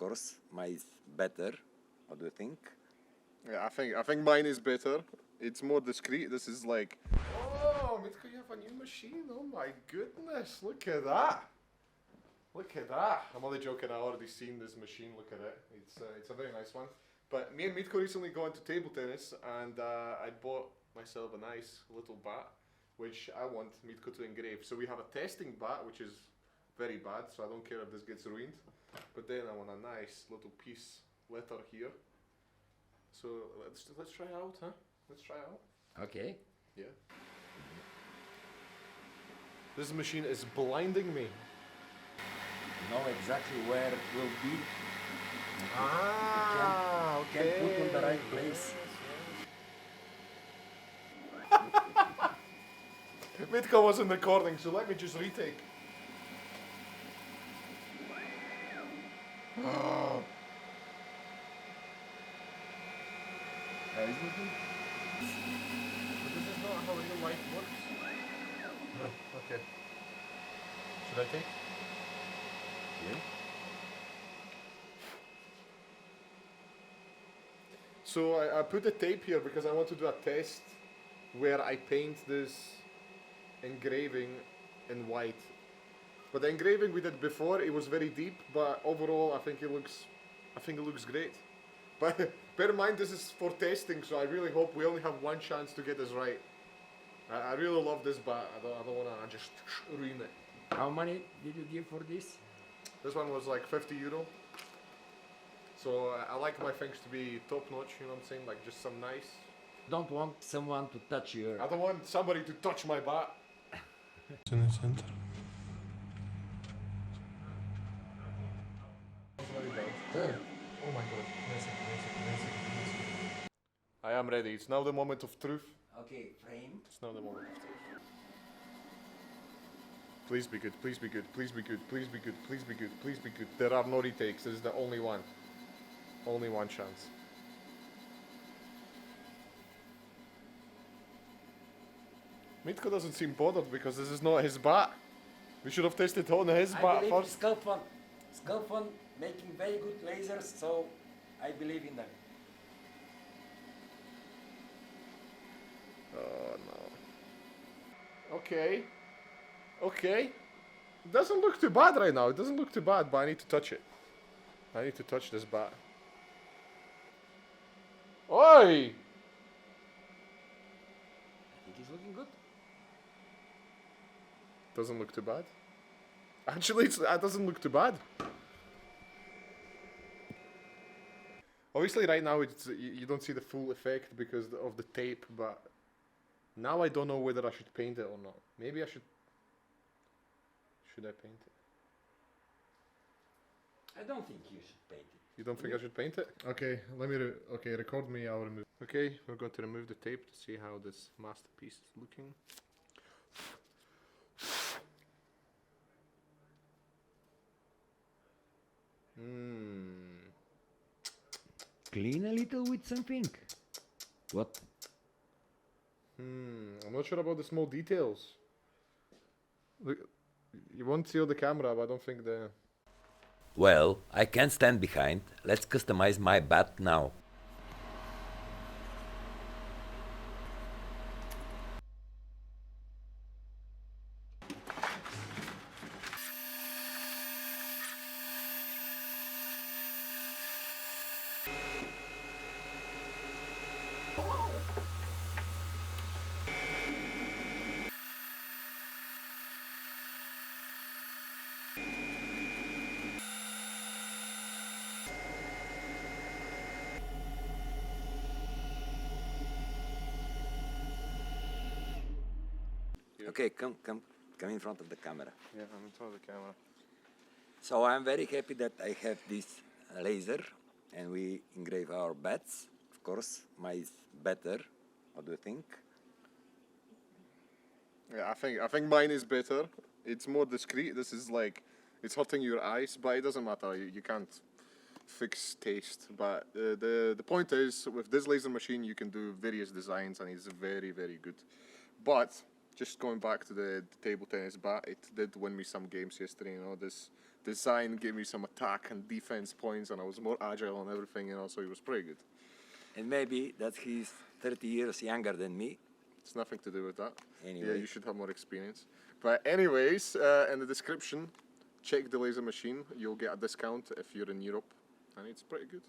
course, mine is better. What do you think? Yeah, I think mine is better. It's more discreet. This is like, oh, Mitko, you have a new machine. Oh my goodness, look at that. Look at that. I'm only joking. I already seen this machine. Look at it. It's a very nice one. But me and Mitko recently got into table tennis, and I bought myself a nice little bat, which I want Mitko to engrave. So we have a testing bat, which is very bad, so I don't care if this gets ruined. But then I want a nice little piece letter here. So let's try out, huh? Let's try out. Okay. Yeah. This machine is blinding me. Know exactly where it will be. Ah, okay. Can put on the right place. Mitko wasn't recording, so let me just retake. Oh. Is it? But this is not how real life works. Okay. Should I take? Yeah. So I put the tape here because I want to do a test where I paint this engraving in white. But the engraving we did before, it was very deep, but overall I think it looks great. But bear in mind this is for testing, so I really hope we only have one chance to get this right. I really love this bat. I don't want to just ruin it. How many did you give for this? This one was like €50. So I like my things to be top notch, you know what I'm saying? Like just some nice. Don't want someone to touch your... I don't want somebody to touch my bat. It's in the center. Oh my god. I am ready. It's now the moment of truth. Okay, frame. It's now the moment of truth. Please be good, please be good, please be good, please be good, please be good, please be good. There are no retakes. This is the only one. Only one chance. Mitko doesn't seem bothered because this is not his bat. We should have tested on his bat first. Sculpfun making very good lasers, so I believe in them. Oh no. Okay. Okay. It doesn't look too bad right now. It doesn't look too bad, but I need to touch it. I need to touch this bat. Oi! I think it's looking good. Doesn't look too bad. Actually, it doesn't look too bad. Obviously, right now you don't see the full effect because of the tape, but now I don't know whether I should paint it or not. Maybe I should. Should I paint it? I don't think you should paint it. You don't think I should paint it? Okay, let me. Okay, record me. I'll remove. Okay, we're going to remove the tape to see how this masterpiece is looking. Clean a little with something. What? I'm not sure about the small details. Look, you won't see on the camera, but I don't think the... Well, I can't stand behind. Let's customize my bat now. Okay, come in front of the camera. Yeah, I'm in front of the camera. So I'm very happy that I have this laser and we engrave our bats. Of course, mine is better. What do you think? Yeah, I think mine is better. It's more discreet. This is like, it's hurting your eyes, but it doesn't matter. You can't fix taste. But the point is, with this laser machine, you can do various designs, and it's very, very good. But just going back to the table tennis bat, it did win me some games yesterday. You know, this design gave me some attack and defense points, and I was more agile and everything, you know, so it was pretty good. And maybe that he's 30 years younger than me. It's nothing to do with that. Anyway. Yeah, you should have more experience. But anyways, in the description, check the laser machine. You'll get a discount if you're in Europe, and it's pretty good.